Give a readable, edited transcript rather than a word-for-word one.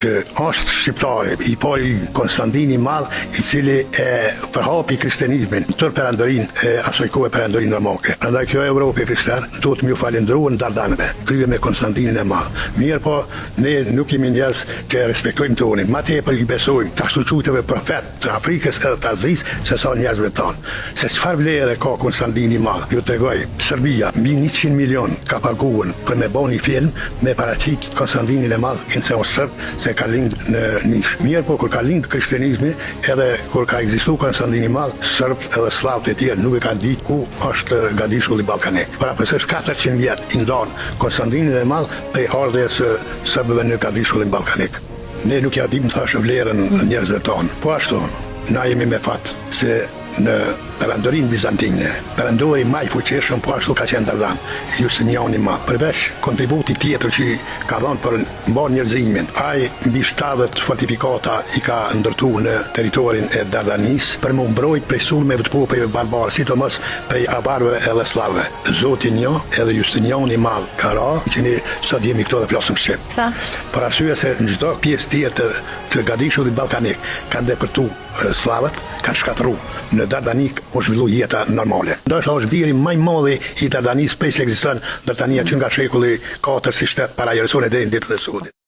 Është shqiptare, i pari Konstantini i Madh, i cili e përhapi krishterizmin tër perandorin e asaj kohe perandorin romake. Prandaj kjo Evropë krishter duhet m'ju falendruar në Dardanëve, krye me Konstantinin e Madh. Mirë po, ne nuk jemi njerëz që respektojmë tonin, ma tepër i besojmë të ashtu quajtëve profet të Afrikës edhe të Azisë se sa njerëzve tanë. Se çfarë vlere ka Konstantini i Madh? Ju tregoj, Serbia mbi 100 milion ka paguar për me bëni film me paraqit Konstantinin e Madh, që është serb, se ka lind në Nish. Mirë po, kur ka lind krishterizmi, edhe kur ka ekzistu Konstantini i Madh, serb edhe slavët e tjerë nuk e kanë ditë ku është Gadishulli Ballkanik. Pra përse 400 vjet i ndan Konstantinin e Madh prej ardhes së serbëve në Gadishullin Ballkanik. Ne nuk ja dim thashë vlerën njerëzve tonë. Po ashtu, na jemi me fat se në perandorin bizantine, perandori më i fuqishëm po ashtu ka qenë Dardan, Justiniani i Madh. Përveç kontributit tjetër që ka dhënë për mbar njerëzimin, ai mbi 70 fortifikata i ka ndërtuar në territorin e Dardanis për më mbrojt prej sulmeve të popujve barbarë, sidomos prej avarëve edhe slavëve. Zoti një edhe Justiniani i Madh ka ra, që ne sot jemi këto dhe flasim shqip. Sa? Për arsye se në çdo pjesë tjetër të Gadishullit Ballkanik kanë depërtu slavët, kanë shkatëru. Në Dardanik u zhvillu jeta normale. Ndoshta është biri më i madh i Dardanis pse ekziston ndërtania që nga shekulli 4 si shtet para Jerusalemin deri në ditët e sodit.